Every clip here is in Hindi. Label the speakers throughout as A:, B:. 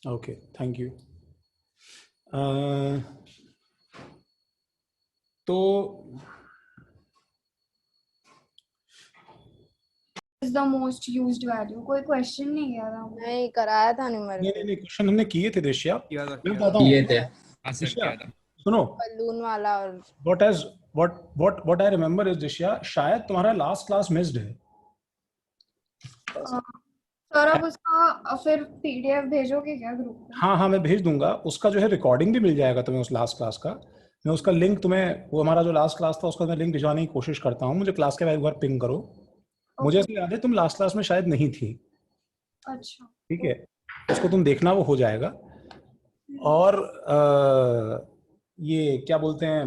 A: Okay, thank you. तो
B: is the most used value. कोई क्वेश्चन नहीं किया था
C: नहीं कराया था न्यूमेरिकल।
A: नहीं नहीं, क्वेश्चन हमने किए थे दृश्या, मैं बताता
D: किए
A: हूँ
D: थे।
A: दृश्या, सुनो।
C: बलून वाला और
A: what I remember is दृश्या, शायद तुम्हारा लास्ट क्लास मिस्ड है।
B: सर आप उसका फिर पीडीएफ भेजोगे क्या ग्रुप पे?
A: हाँ हाँ, मैं भेज दूंगा। उसका जो है रिकॉर्डिंग भी मिल जाएगा तुम्हें उस लास्ट क्लास का। मैं उसका लिंक तुम्हें, वो हमारा जो लास्ट क्लास था उसका मैं लिंक भिजवाने की कोशिश करता हूँ। मुझे क्लास के बाद एक बार पिंग करो। मुझे ऐसे याद है तुम लास्ट क्लास में शायद नहीं थी।
B: अच्छा,
A: ठीक है, उसको तुम देखना, वो हो जाएगा। और ये क्या बोलते हैं,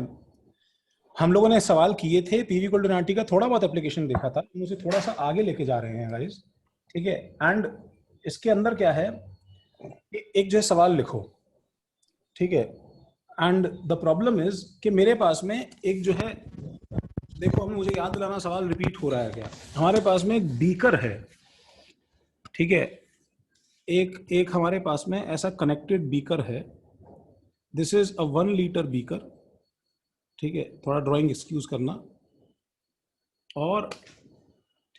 A: हम लोगों ने सवाल किए थे पीवी इक्वल टू एनआरटी का, थोड़ा बहुत एप्लीकेशन देखा था, हम उसे थोड़ा सा आगे लेके जा रहे हैं गाइस। ठीक है, एंड इसके अंदर क्या है, एक जो है सवाल लिखो। ठीक है, एंड द प्रॉब्लम इज कि मेरे पास में एक जो है, देखो हमें, मुझे याद दिलाना सवाल रिपीट हो रहा है क्या। हमारे पास में एक बीकर है। ठीक है, एक हमारे पास में ऐसा कनेक्टेड बीकर है। This is a 1 litre beaker. ठीक है, थोड़ा ड्राइंग एक्सक्यूज करना। और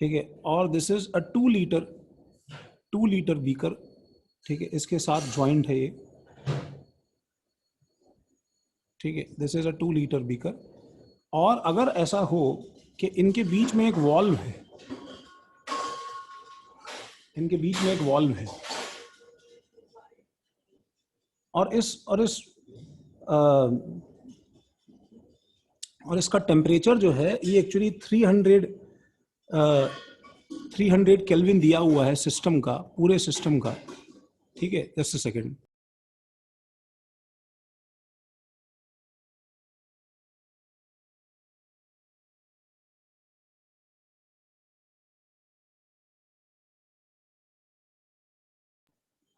A: ठीक है, और this is a 2 litre beaker. ठीक है, इसके साथ ज्वाइंट है ये। ठीक है, this is a 2 litre beaker. और अगर ऐसा हो कि इनके बीच में एक वॉल्व है, इनके बीच में एक वॉल्व है, और इसका टेम्परेचर जो है ये एक्चुअली 300 केल्विन दिया हुआ है सिस्टम का, पूरे सिस्टम का। ठीक है, जस्ट अ सेकेंड।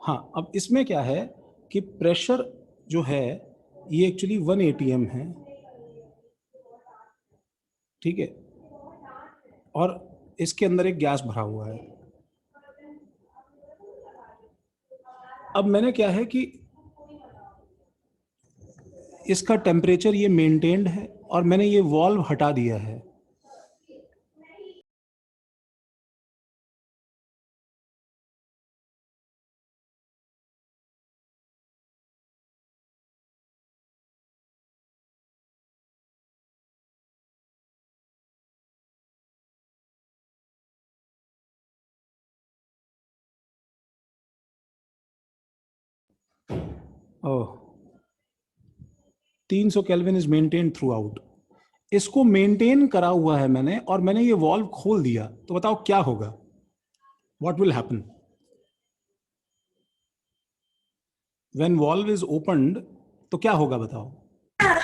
A: हाँ, अब इसमें क्या है कि प्रेशर जो है ये एक्चुअली 1 atm है। ठीक है, और इसके अंदर एक गैस भरा हुआ है। अब मैंने क्या है कि इसका टेम्परेचर ये मेंटेन्ड है और मैंने ये वॉल्व हटा दिया है। ओह, 300 kelvin is maintain through out. इसको मेंटेन करा हुआ है मैंने, और मैंने ये वॉल्व खोल दिया, तो बताओ क्या होगा, what will happen when valve is opened. तो क्या होगा बताओ?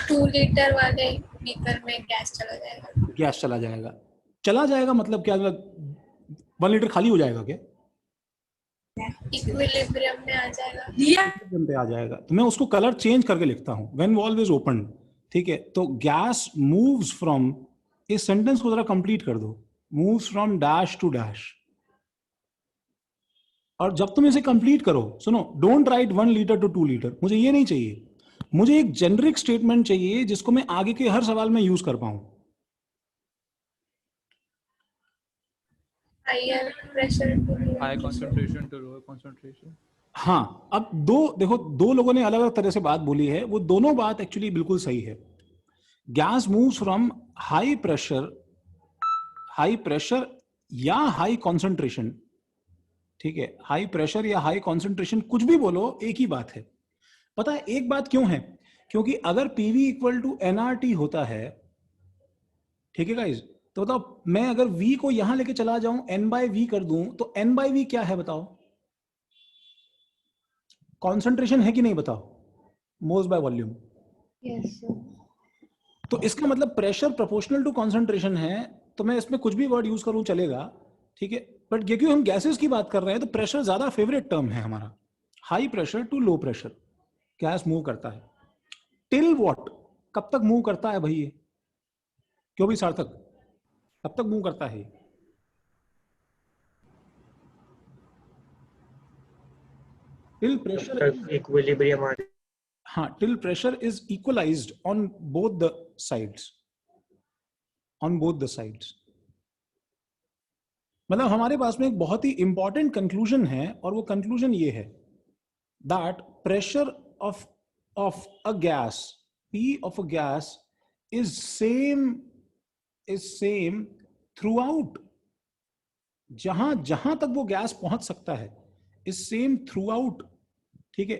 E: 2 लीटर वाले बीकर में गैस चला जाएगा।
A: गैस चला जाएगा। चला जाएगा मतलब क्या, 1 लीटर खाली हो जाएगा क्या?
E: इक्विलिब्रियम में आ जाएगा।
A: इक्विलिब्रियम पे आ जाएगा। तो मैं उसको कलर चेंज करके लिखता हूं, व्हेन वॉल्व इज ओपन। ठीक है, तो गैस मूव्स फ्रॉम, इस सेंटेंस को जरा कंप्लीट कर दो, moves from dash to dash. और जब तुम इसे कंप्लीट करो, सुनो, don't write 1 litre to 2 litre, मुझे ये नहीं चाहिए। मुझे एक जेनरिक स्टेटमेंट चाहिए जिसको मैं आगे के हर सवाल में यूज कर पाऊं।
E: Higher pressure to
F: high concentration to lower concentration.
A: हाँ, अब देखो, दो लोगों ने अलग अलग तरह से बात बोली है, वो दोनों बात एक्चुअली बिल्कुल सही है। Gas moves from high pressure या हाई कॉन्सेंट्रेशन। ठीक है, हाई प्रेशर या हाई कॉन्सेंट्रेशन, कुछ भी बोलो, एक ही बात है। पता है एक बात क्यों है? क्योंकि अगर पीवी इक्वल टू एनआरटी होता है, ठीक है गाइस, तो बताओ मैं अगर V को यहां लेके चला जाऊं, N बाय V कर दूं, तो N बाय V क्या है बताओ? कॉन्सेंट्रेशन है कि नहीं बताओ? Moles by volume.
B: यस
A: तो इसका मतलब प्रेशर प्रोपोर्शनल टू कॉन्सेंट्रेशन है, तो मैं इसमें कुछ भी वर्ड यूज करूं चलेगा। ठीक है, बट क्योंकि हम गैसेस की बात कर रहे हैं तो प्रेशर ज्यादा फेवरेट टर्म है हमारा। High pressure to low pressure gas move करता है। टिल व्हाट, कब तक मूव करता है भाई ये? क्यों भी सार्थक, कब तक मूव करता है? till
D: जब
A: pressure
D: तक इक्विलिब्रियम आ
A: हाँ till pressure is equalized on both the sides, on both the sides. मतलब हमारे पास में एक बहुत ही इंपॉर्टेंट कंक्लूजन है, और वो कंक्लूजन ये है that pressure of a gas, P of a gas is same throughout. जहां जहां तक वो गैस पहुंच सकता है is same throughout. ठीक है,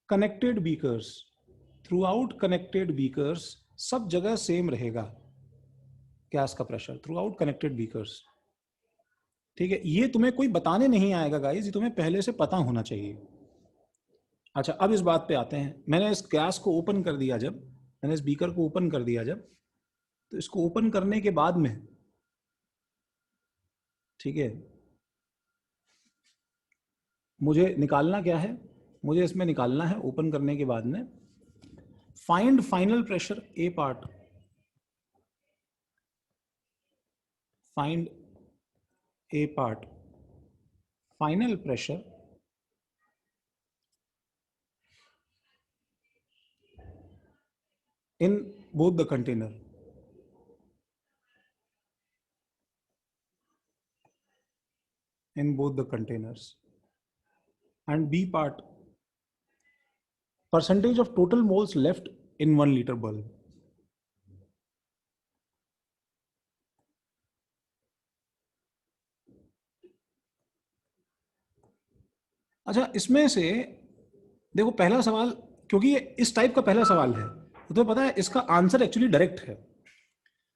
A: connected beakers, throughout connected beakers, सब जगह सेम रहेगा गैस का प्रेशर थ्रूआउट कनेक्टेड बीकर्स. ठीक है, ये तुम्हें कोई बताने नहीं आएगा गाइस, ये तुम्हें पहले से पता होना चाहिए. अच्छा, अब इस बात पे आते हैं. मैंने इस गैस को ओपन कर दिया, जब मैंने इस बीकर को ओपन कर दिया जब, तो इसको ओपन करने के बाद में, ठीक है, मुझे निकालना क्या है, मुझे इसमें निकालना है ओपन करने के बाद में find final pressure A part, find A part final pressure in both the container. In both the containers. And B part, percentage of total moles left in 1 liter bulb. अच्छा, इसमें से देखो पहला सवाल, क्योंकि ये इस टाइप का पहला सवाल है, तो तुम्हें पता है इसका आंसर एक्चुअली डायरेक्ट है.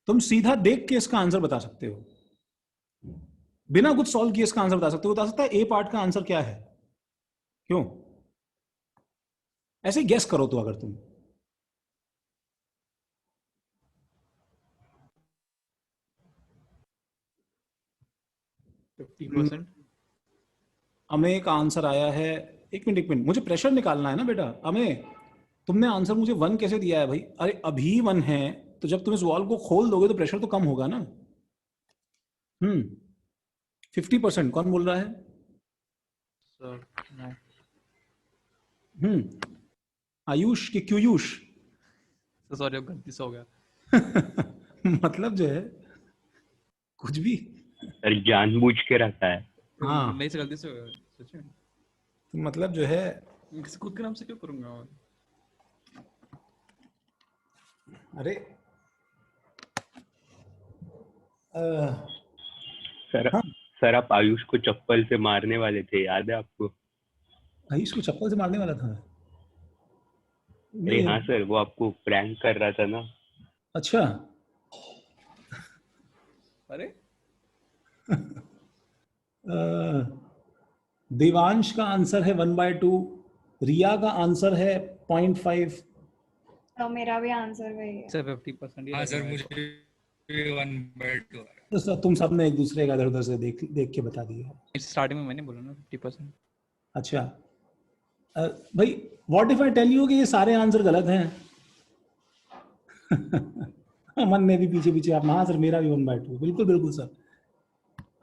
A: तुम सीधा देख के इसका आंसर बता सकते हो, बिना कुछ सॉल्व किए इसका आंसर बता सकते हो. बता सकता है ए पार्ट का आंसर क्या है. क्यों? ऐसे गेस करो तो, अगर तुम
F: 50%.
A: अमे का आंसर आया है. एक मिनट, मुझे प्रेशर निकालना है ना बेटा. अमे, तुमने आंसर मुझे 1 कैसे दिया है भाई? अरे अभी 1 है, तो जब तुम इस वॉल को खोल दोगे तो प्रेशर तो कम होगा ना. 50% कौन बोल रहा है?
F: Sir, no.
A: आयुष की क्यूयुष?
F: So sorry, अब गलती से हो गया.
A: मतलब जो है कुछ भी.
G: सर जानबूझ के रहता है.
A: हाँ,
F: नहीं से गलती से हो गया सच में.
A: मतलब जो है,
F: किसी खुद के नाम से क्यों करूंगा मैं?
A: अरे
G: सर
A: हाँ,
G: सर आप आयुष को चप्पल से मारने वाले थे, याद है आपको?
A: आयुष को चप्पल से मारने वाला था.
G: अरे हाँ सर, वो आपको प्रैंक कर रहा था ना.
A: अच्छा.
F: अरे
A: देवांश का आंसर है 1/2, रिया का आंसर है 0.5.
B: तो मेरा भी आंसर वही है.
F: सर 50%.
H: हाँ सर, मुझे 1/2
A: तो सर तुम सब ने एक दूसरे का इधर उधर से देख के बता दिया.
F: स्टार्टिंग में मैंने बोला ना 50%.
A: अच्छा भाई, what if I tell you कि ये सारे आंसर गलत हैं? अमन ने भी पीछे पीछे, आप हाँ सर मेरा भी 1/2. बिल्कुल बिल्कुल सर.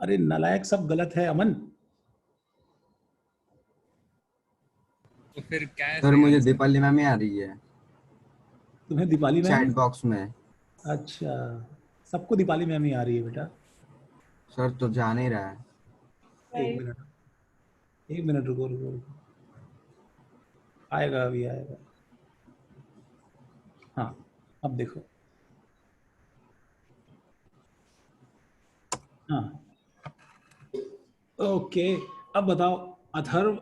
A: अरे नालायक, सब गलत है अमन.
H: तो फिर क्या है
I: सर मुझे दीपाली मैम ही आ रही है
A: तुम्हें दीपाली
I: चैट
A: मैम?
I: बॉक्स में.
A: अच्छा, सबको दीपाली मैम ही आ रही है बेटा.
I: सर तो जान ही रहा है.
A: एक मिनट रुको. आएगा, अभी आएगा. हाँ, अब देखो. हाँ ओके, अब बताओ अथर्व.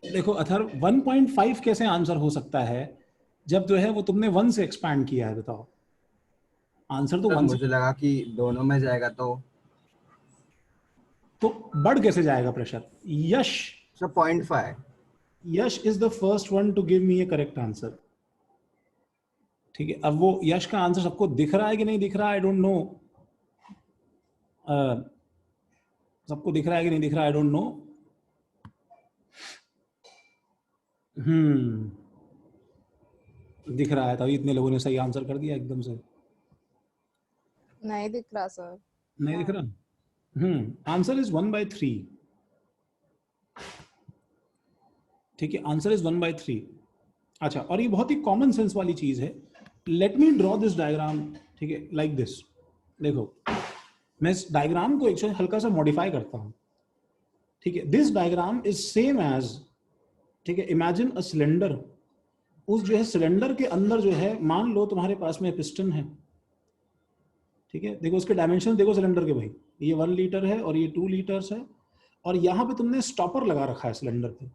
A: देखो अथर्व, 1.5 कैसे आंसर हो सकता है जब जो है वो तुमने 1 से एक्सपैंड किया है? बताओ. आंसर तो
I: सर
A: 1
I: मुझे लगा कि दोनों में जाएगा
A: तो बढ़ कैसे जाएगा pressure? Yash,
I: sir 0.5.
A: Yash is the first one two give me A correct answer. ठीक है, अब वो यश का आंसर सबको दिख रहा है कि नहीं दिख रहा है? I don't know. सबको दिख रहा है कि नहीं दिख रहा है? I don't know. दिख रहा है, तभी इतने लोगों ने सही आंसर कर दिया एकदम से.
C: नहीं दिख रहा सर.
A: नहीं दिख रहा. Answer is 1/3. ठीक है, आंसर इज 1/3। अच्छा, और ये बहुत ही कॉमन सेंस वाली चीज है। Let me draw this diagram, ठीक है, लाइक दिस। देखो, मैं इस डायग्राम को एक्चुअली हल्का सा मॉडिफाई करता हूं, ठीक है। This diagram is same as, ठीक है, इमेजिन अ सिलेंडर। उस जो है सिलेंडर के अंदर जो है, मान लो तुम्हारे पास में पिस्टन है, ठीक है। देखो उसके डायमेंशन देखो सिलेंडर के भाई, ये 1 लीटर है और ये 2 लीटर्स है, और यहाँ पे तुमने स्टॉपर लगा रखा है सिलेंडर पे।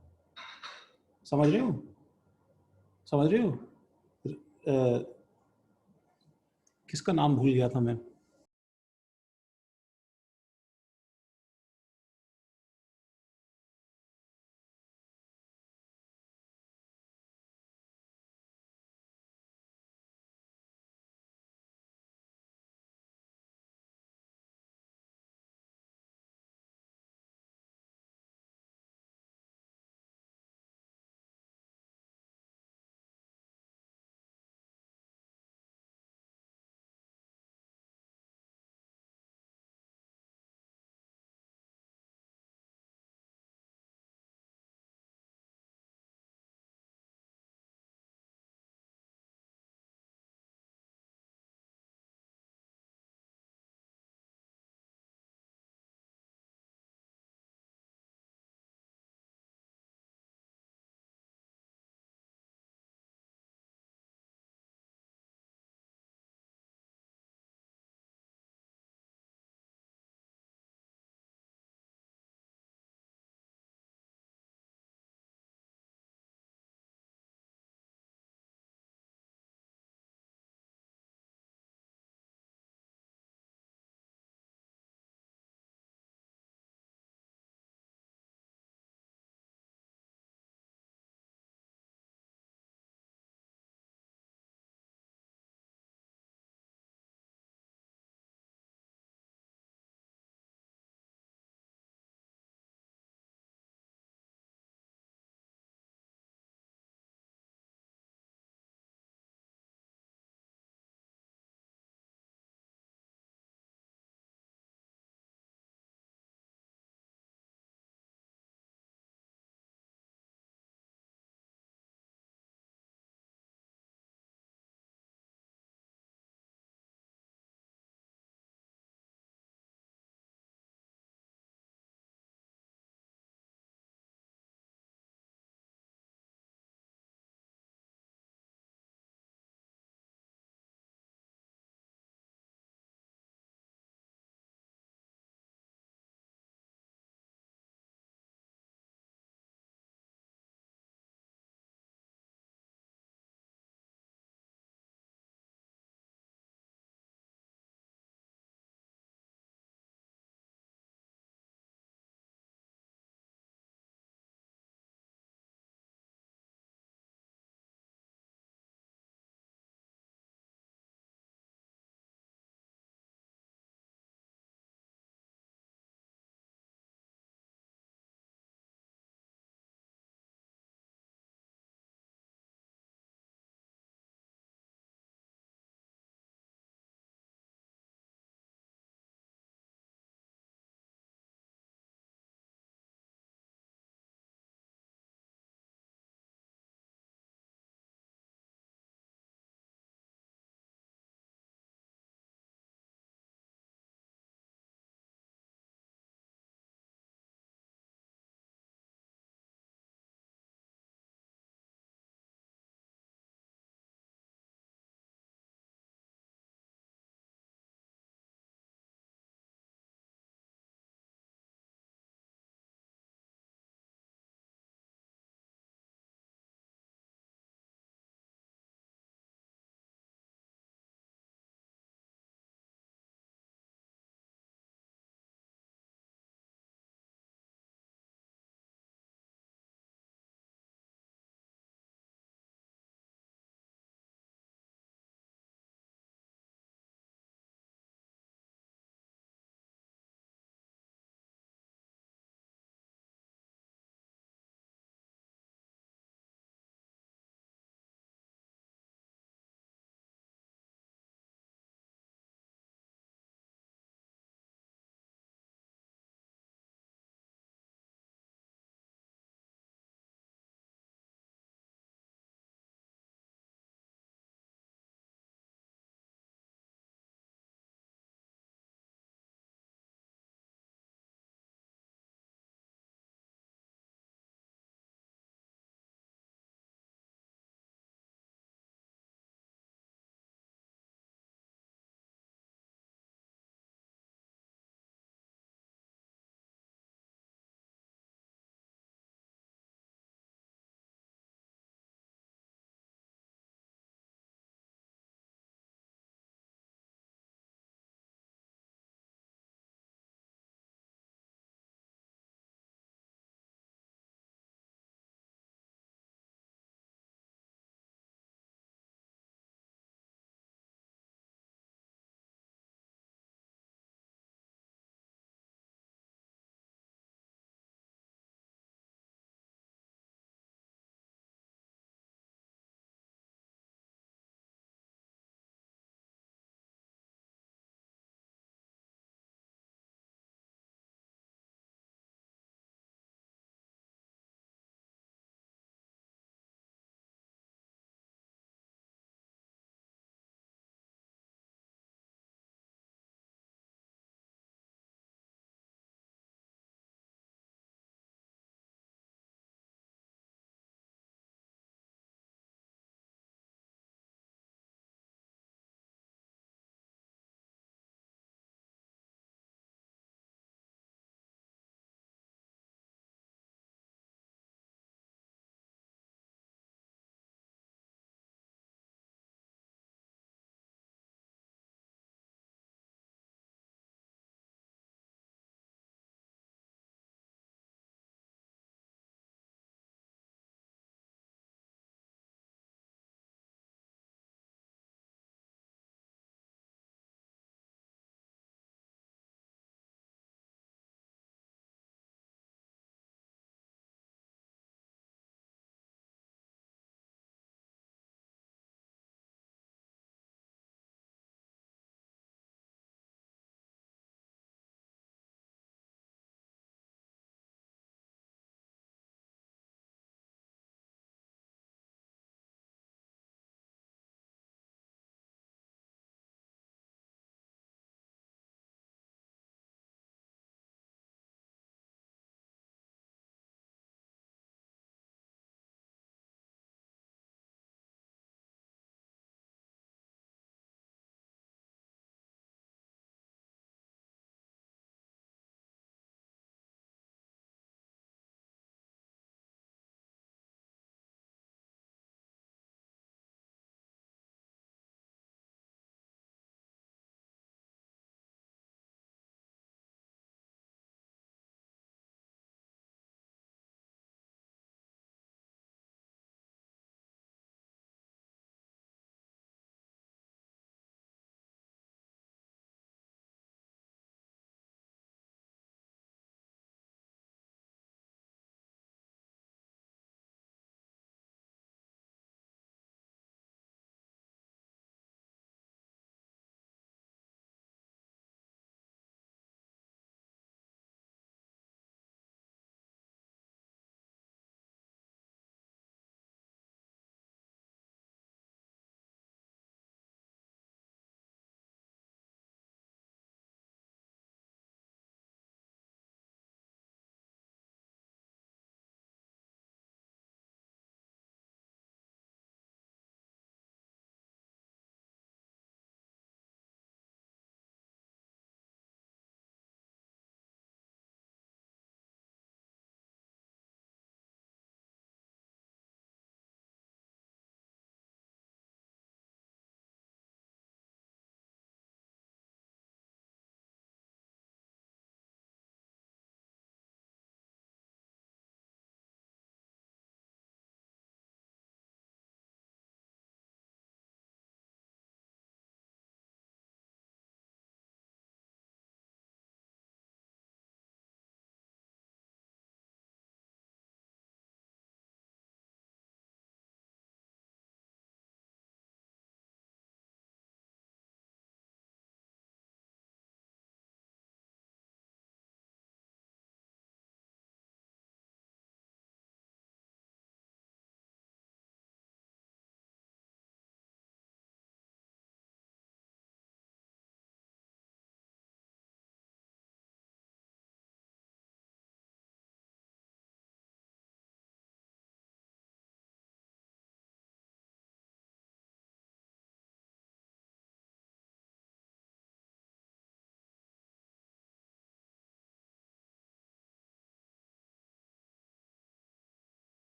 A: समझ रहे हो? समझ रहे हो? किसका नाम भूल गया था मैं।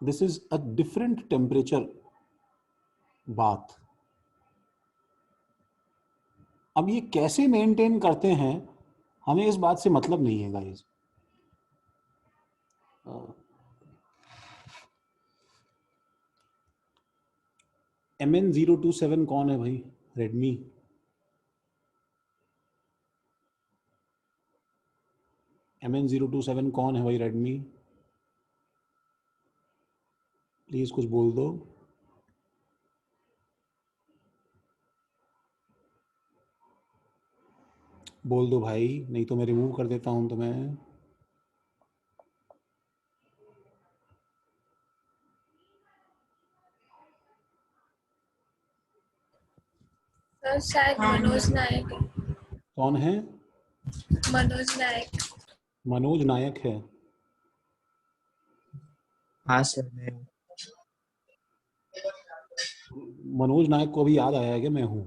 A: This is a different temperature bath. अब ये कैसे मेंटेन करते हैं हमें इस बात से मतलब नहीं है गाइस। MN027 कौन है भाई? रेडमी। MN027 कौन है भाई? रेडमी। प्लीज कुछ बोल दो। बोल दो भाई, नहीं तो मैं रिमूव कर देता हूं तुम्हें।
E: सर शायद मनोज नायक है।
A: कौन है?
E: मनोज नायक।
A: मनोज नायक है।
D: हाँ सर मैं हूँ।
A: मनोज नायक को अभी याद आया कि मैं हूं,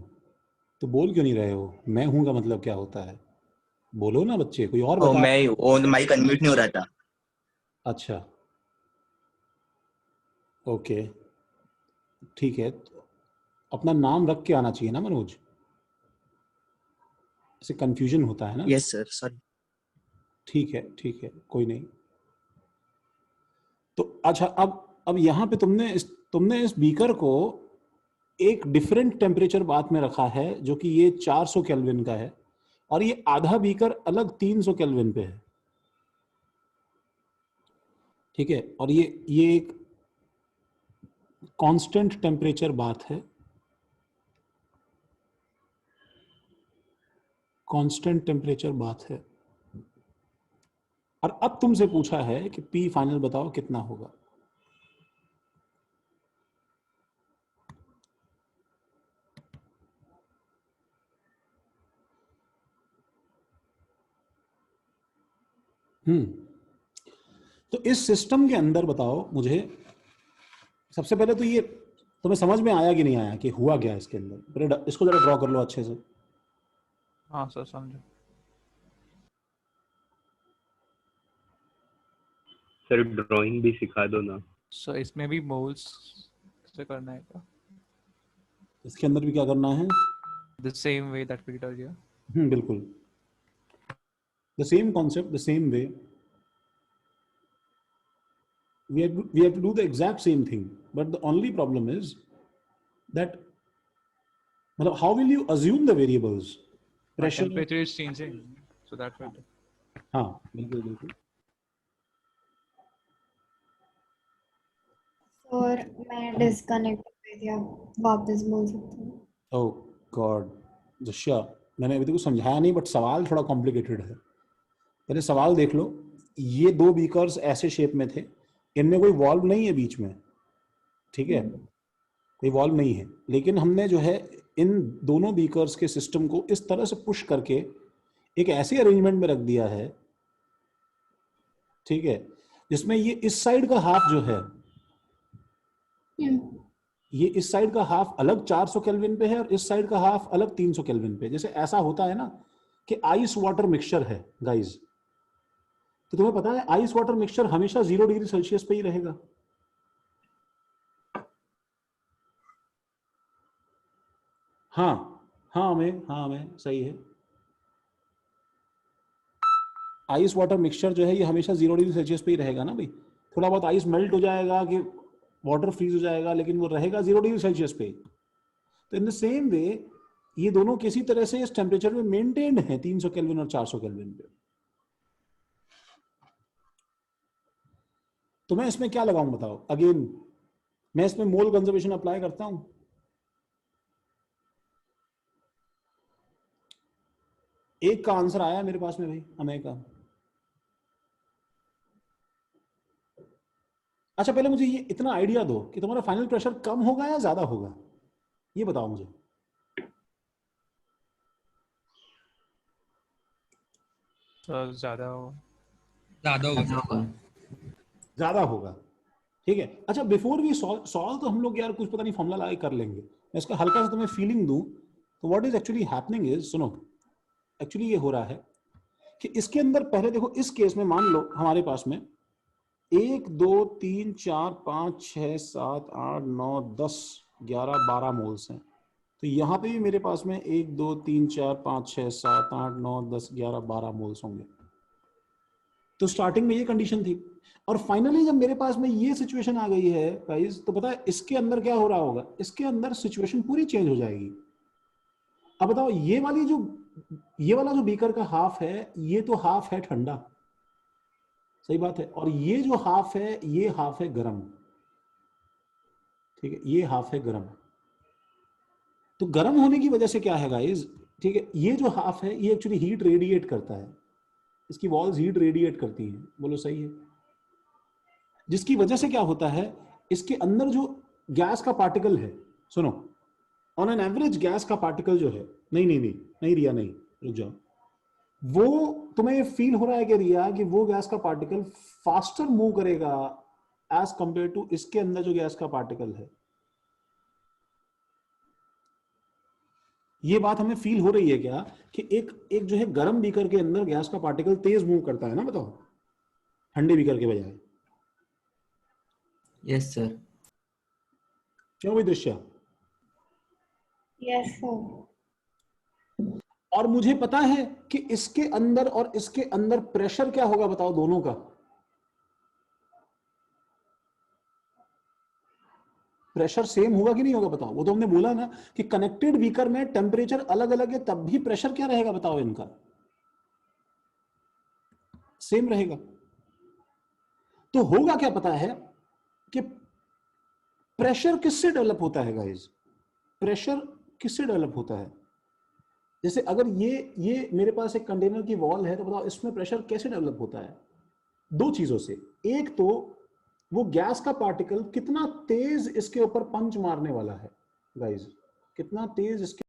A: तो बोल क्यों नहीं रहे हो? मैं हूं का मतलब क्या होता है? बोलो ना बच्चे, कोई और
D: ओ
A: बता।
D: मैं ओ माइक अनम्यूट नहीं हो रहा था।
A: अच्छा ओके ठीक है, तो अपना नाम रख के आना चाहिए ना मनोज, ऐसे कंफ्यूजन होता है ना।
D: Yes sir sorry.
A: ठीक है कोई नहीं। तो अच्छा, अब यहाँ पे तुमने इस बीकर को एक डिफरेंट टेम्परेचर बात में रखा है जो कि ये 400 केल्विन का है, और ये आधा बीकर अलग 300 केल्विन पे है। ठीक है, और ये एक कांस्टेंट टेम्परेचर बात है, कांस्टेंट टेम्परेचर बात है। और अब तुमसे पूछा है कि पी फाइनल बताओ कितना होगा। तो इस सिस्टम के अंदर बताओ मुझे, सबसे पहले तो ये तुम्हें समझ में आया कि नहीं आया कि हुआ क्या इसके अंदर? पहले इसको जरा ड्रॉ कर लो अच्छे से।
F: हाँ सर समझो।
G: सर ड्राइंग भी सिखा दो ना।
F: सो इसमें भी मोल्स से करना है क्या?
A: इसके अंदर भी क्या करना है?
F: The same way that we did here.
A: बिल्कुल, the same concept, the same way, we have to do the exact same thing, but the only problem is that how will you assume the variables? Pressure,
F: temperature is changing, so that's why.
A: हाँ बिल्कुल।
B: और मैं डिस्कनेक्ट हो गई थी, आप वापस बोल सकते हो।
A: ओह गॉड दुष्या, मैंने अभी तक समझाया नहीं, बट सवाल थोड़ा कॉम्प्लिकेटेड है। पहले सवाल देख लो। ये दो बीकर्स ऐसे शेप में थे, इनमें कोई वॉल्व नहीं है बीच में, ठीक है, कोई वॉल्व नहीं है, लेकिन हमने जो है इन दोनों बीकर्स के सिस्टम को इस तरह से पुश करके एक ऐसे अरेंजमेंट में रख दिया है, ठीक है, जिसमें ये इस साइड का हाफ जो है, ये इस साइड का हाफ अलग 400 केल्विन पे है और इस साइड का हाफ अलग 300 केल्विन पे। जैसे ऐसा होता है ना कि आइस वाटर मिक्सचर है गाइस, तो तुम्हें पता है आइस वाटर मिक्सचर हमेशा 0 डिग्री सेल्सियस पे ही रहेगा। हाँ मैं सही है। आइस वाटर मिक्सचर जो है ये हमेशा 0 डिग्री सेल्सियस पे ही रहेगा ना भाई। थोड़ा बहुत आइस मेल्ट हो जाएगा कि वाटर फ्रीज हो जाएगा, लेकिन वो रहेगा 0 डिग्री सेल्सियस पे। तो इन द सेम वे ये दोनों किसी तरह से इस टेम्परेचर में मेंटेन्ड है, 300 केल्विन और 400 केल्विन पे। तो मैं इसमें क्या लगाऊं बताओ? अगेन मैं इसमें मोल कंजर्वेशन अप्लाई करता हूं। एक का आंसर आया मेरे पास में भाई, हमें का। अच्छा पहले मुझे ये इतना आइडिया दो कि तुम्हारा फाइनल प्रेशर कम होगा या ज्यादा होगा, ये बताओ मुझे।
F: तो ज्यादा
A: होगा, ठीक है। अच्छा बिफोर वी सॉल्व तो हम लोग यार कुछ पता नहीं फॉर्मूला लगा कर लेंगे। मैं इसका हल्का सा तुम्हें फीलिंग दूं तो what is actually happening is, सुनो, एक्चुअली ये हो रहा है कि इसके अंदर पहले देखो, इस केस में मान लो हमारे पास में 1 2 3 4 5 6 7 8 9 10 11 12 मोल्स हैं। तो यहां पे भी मेरे पास में 1 2 3 4 5 6 7 8 9 10 11 12 मोल्स होंगे। तो स्टार्टिंग में ये कंडीशन थी, और फाइनली जब मेरे पास में ये सिचुएशन आ गई है गाइस, तो पता है इसके अंदर क्या हो रहा होगा, इसके अंदर सिचुएशन पूरी चेंज हो जाएगी। अब बताओ, ये वाला जो बीकर का हाफ है, ये तो हाफ है ठंडा, सही बात है, और ये जो हाफ है, ये हाफ है गर्म, ठीक है, ये हाफ है गर्म। तो गर्म होने की वजह से क्या है गाइस, ठीक है, ये जो हाफ है ये एक्चुअली हीट रेडिएट करता है, इसकी वॉल्स हीट रेडिएट करती हैं, बोलो सही है, जिसकी वजह से क्या होता है, इसके अंदर जो गैस का पार्टिकल है, सुनो, ऑन एन एवरेज गैस का पार्टिकल जो है, नहीं रिया, नहीं, रुक जाओ, वो तुम्हें फील हो रहा है कि रिया कि वो गैस का पार्टिकल फास्टर मूव करेगा एज कंपेयर टू इसके अंदर जो गैस का पार्टिकल है। ये बात हमें फील हो रही है क्या कि एक जो है गर्म बीकर के अंदर गैस का पार्टिकल तेज मूव करता है ना, बताओ, ठंडे बीकर के बजाय।
D: Yes sir.
A: क्यों भाई दृश्या?
B: Yes sir.
A: और मुझे पता है कि इसके अंदर और इसके अंदर प्रेशर क्या होगा, बताओ, दोनों का प्रेशर सेम होगा कि नहीं होगा, बताओ। वो तो हमने बोला ना कि कनेक्टेड बीकर में टेम्परेचर अलग अलग है, तब भी प्रेशर क्या रहेगा, बताओ, इनका सेम रहेगा। तो होगा क्या पता है कि प्रेशर किससे डेवलप होता है गाइस, प्रेशर किससे डेवलप होता है? जैसे अगर ये मेरे पास एक कंटेनर की वॉल है, तो बताओ इसमें प्रेशर कैसे डेवलप होता है? दो चीजों से, एक तो वो गैस का पार्टिकल कितना तेज इसके ऊपर पंच मारने वाला है गाइस, कितना तेज इसके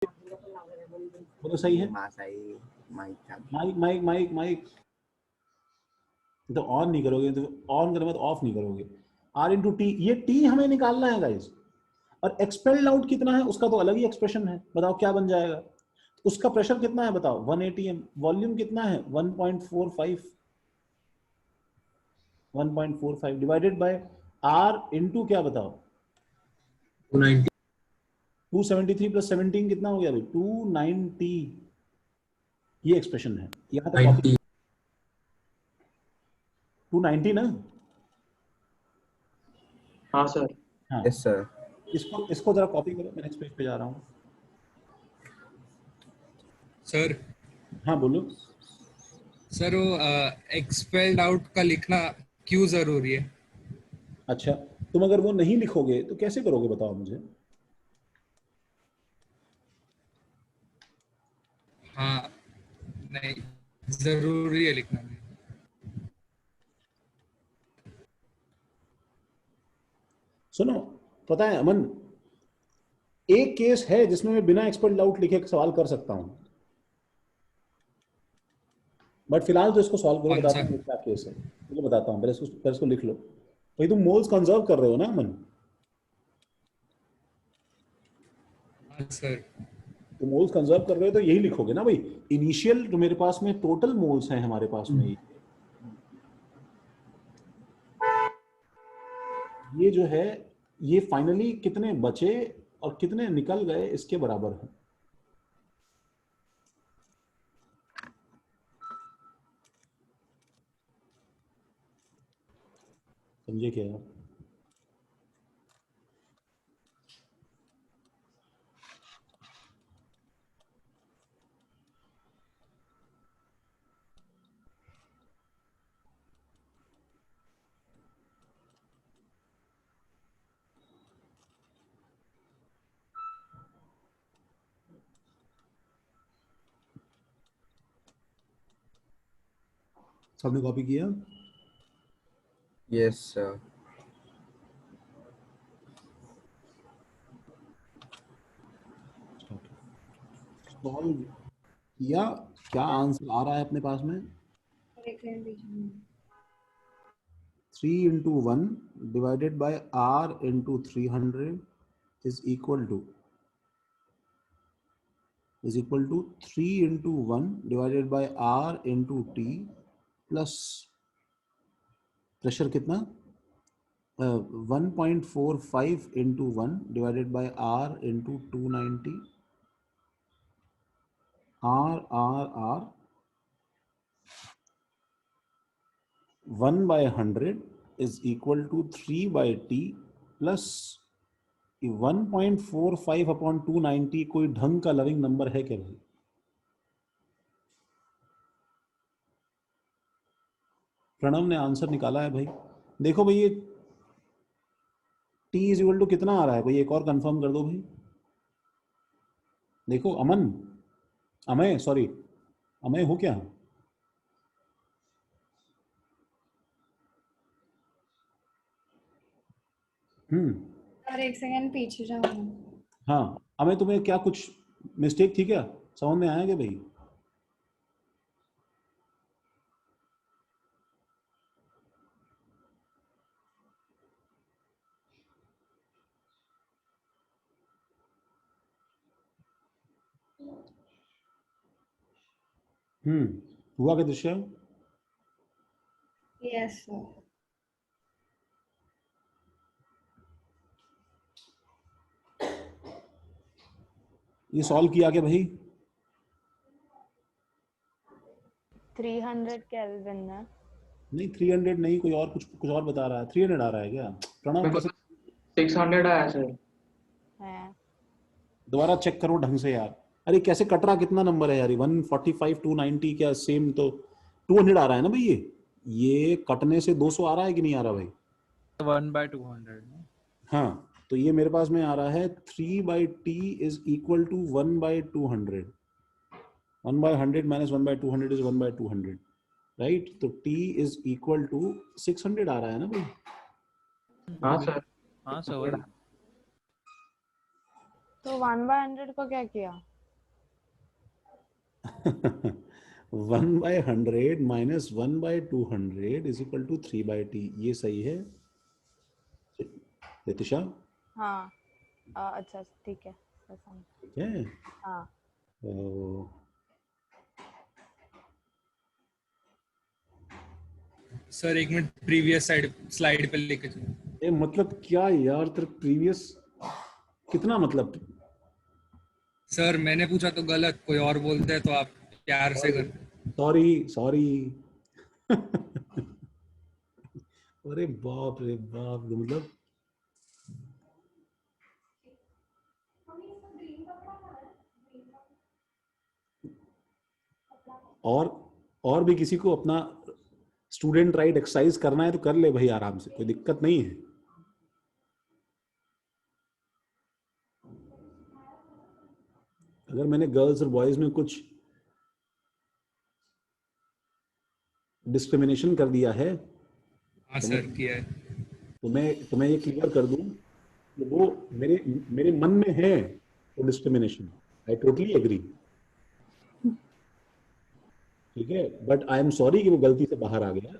A: बोलो सही है।
I: मासाई माइक का
A: माइक माइक माइक माइक तो ऑन नहीं करोगे, तो ऑन करने बाद ऑफ नहीं करोगे। R इंटू टी, ये टी हमें निकालना है गाइस। और एक्सपेल्ड आउट कितना है उसका तो अलग ही एक्सप्रेशन है, बताओ क्या बन जाएगा। उसका प्रेशर कितना है बताओ 1 atm, वॉल्यूम कितना है 1.45 डिवाइडेड बाय R इंटू क्या बताओ 273 प्लस 17 कितना हो गया भाई 290। ये एक्सप्रेशन है, यहाँ तक कॉपी 290 ना।
J: हाँ सर।
A: हाँ
I: यस सर।
A: इसको जरा कॉपी करो, मैं नेक्स्ट पेज पे जा रहा हूँ।
H: सर
A: हाँ बोलो।
H: सर वो एक्सपेल्ड आउट का लिखना क्यों जरूरी है?
A: अच्छा, तुम अगर वो नहीं लिखोगे तो कैसे करोगे बताओ मुझे।
H: हाँ नहीं, जरूरी है लिखना।
A: सुनो, पता है अमन, एक केस है जिसमें मैं बिना एक्सपेल्ड आउट लिखे सवाल कर सकता हूं, बट फिलहाल तो इसको सॉल्व करो,
H: कौन
A: बताता
H: सा?
A: हूँ क्या केस है, मुझे बताता हूँ। पहले इसको लिख लो भाई। तुम मोल्स कंजर्व कर रहे हो ना अमन?
H: हाँ सर।
A: तो मोल्स कंजर्व कर रहे हो तो यही लिखोगे ना भाई। इनिशियल जो मेरे पास में टोटल मोल्स हैं हमारे पास में, ये जो है ये फाइनली कितने बचे और कितने निकल गए इसके बराबर है। समझे क्या है? सबने कॉपी किया?
I: Yes sir.
A: सॉल्व किया, क्या आंसर आ रहा है अपने पास में?
B: देख लें बीच में।
A: 3 into 1 divided by R into 300 is equal to 3 into 1 divided by R into T plus pressure कितना 1.45 into 1 divided by R into 290 R 1 by 100 is equal to 3 by T plus 1.45 upon 290 कोई ढंग का लविंग नंबर है क्या भाई? प्रणव ने आंसर निकाला है भाई। देखो भाई ये T इज इक्वल टू कितना आ रहा है भाई, एक और कंफर्म कर दो भाई। देखो अमन, अमय सॉरी, अमय हो क्या?
B: और एक सेकंड पीछे जाओ।
A: हाँ अमय, तुम्हें क्या कुछ मिस्टेक थी क्या, समझ में आया क्या भाई? हुआ क्या दृश्य?
B: Yes sir.
A: ये सॉल्व किया क्या भाई?
C: 300 केल्विन है।
A: नहीं 300 नहीं, कोई और कुछ और बता रहा है। 300 आ रहा है क्या प्रणव? कैसे
J: 600 आया सर।
C: है
A: दोबारा चेक करो ढंग से यार। अरे कैसे कट रहा, कितना नंबर है यार? 145 290 क्या सेम तो 200 आ रहा है ना भाई। ये कटने से 200 आ रहा है कि नहीं आ रहा भाई?
F: 1/200 ना?
A: हाँ तो ये मेरे पास में आ रहा है 3/t is equal to 1/200। 1/100 minus 1/200 is 1/200 right. तो t इज इक्वल टू 600 आ रहा है ना भाई?
J: हाँ सर।
F: हाँ सर वही।
C: तो 1/100 को क्या किया?
A: 1/100 minus 1/200 is equal to 3/t. ये सही है रितिशा?
C: हाँ अच्छा ठीक है समझ।
A: ठीक है।
C: हाँ
A: तो
H: सर एक मिनट प्रीवियस स्लाइड पे लेके चलो।
A: ये मतलब क्या यार, तेरे प्रीवियस कितना मतलब?
H: सर मैंने पूछा तो गलत, कोई और बोलते हैं तो आप प्यार से कर।
A: सॉरी अरे बाप रे बाप, मतलब और भी किसी को अपना स्टूडेंट राइट एक्सरसाइज करना है तो कर ले भाई, आराम से, कोई दिक्कत नहीं है। अगर मैंने गर्ल्स और बॉयज में कुछ डिस्क्रिमिनेशन कर दिया है
H: हाँ सर किया है।
A: तो मैं तुम्हें ये क्लियर कर दूं कि वो मेरे मन में है वो डिस्क्रिमिनेशन। आई टोटली एग्री, ठीक है, बट आई एम सॉरी कि वो गलती से बाहर आ गया,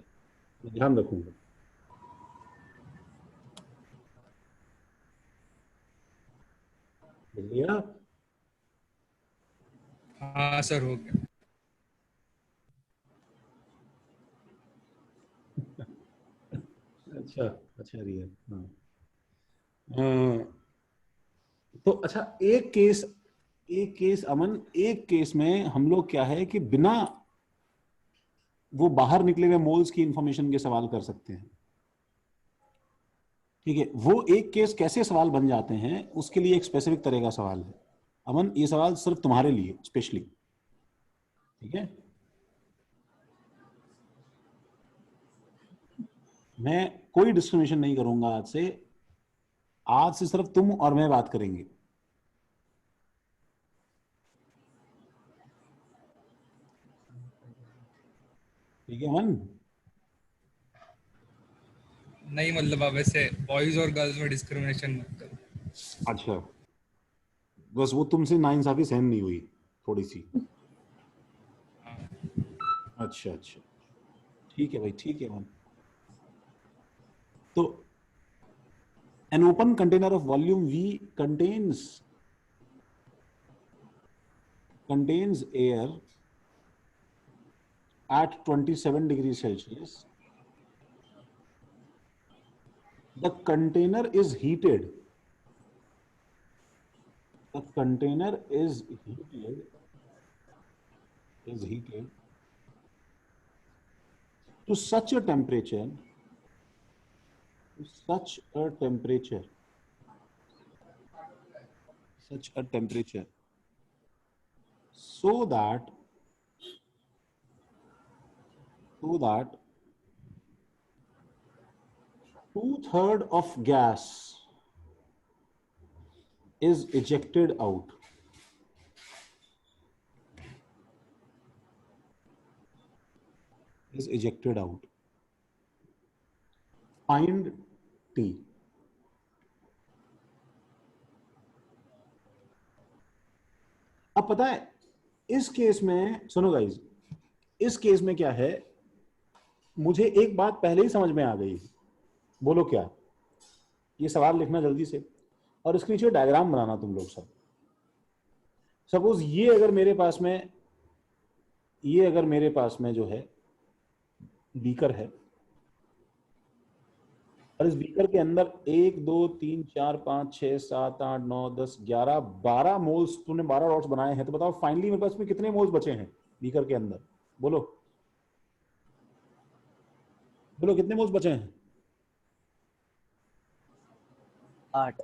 A: मैं ध्यान रखूंगा। लिया?
H: हाँ सर हो गया।
A: अच्छा रिया, हाँ तो अच्छा एक केस अमन, एक केस में हम लोग क्या है कि बिना वो बाहर निकले हुए मोल्स की इंफॉर्मेशन के सवाल कर सकते हैं, ठीक है। वो एक केस कैसे सवाल बन जाते हैं उसके लिए एक स्पेसिफिक तरह का सवाल है अमन, ये सवाल सिर्फ तुम्हारे लिए स्पेशली, ठीक है। मैं कोई डिस्क्रिमिनेशन नहीं करूंगा आज से सिर्फ तुम और मैं बात करेंगे, ठीक है अमन?
H: नहीं मतलब आप ऐसे बॉयज और गर्ल्स में डिस्क्रिमिनेशन मत करो।
A: अच्छा, बस वो तुमसे नाइंसाफी सहन नहीं हुई थोड़ी सी। अच्छा ठीक है भाई, ठीक है अमन। तो an open container of volume V contains air at 27 degrees Celsius. The container is heated. The container is heated to such a temperature so that 2/3 of gas is ejected out. Find T. अब पता है इस केस में, सुनो गाइस, इस केस में क्या है, मुझे एक बात पहले ही समझ में आ गई। बोलो क्या? ये सवाल लिखना जल्दी से और इसके नीचे डायग्राम बनाना तुम लोग सब। सपोज ये अगर मेरे पास में जो है बीकर है और इस बीकर के अंदर 1 2 3 4 5 6 7 8 9 10 11 12 मोल्स, तुमने 12 डॉट्स बनाए हैं, तो बताओ फाइनली मेरे पास में कितने मोल्स बचे हैं बीकर के अंदर? बोलो कितने मोल्स बचे हैं?
D: 8।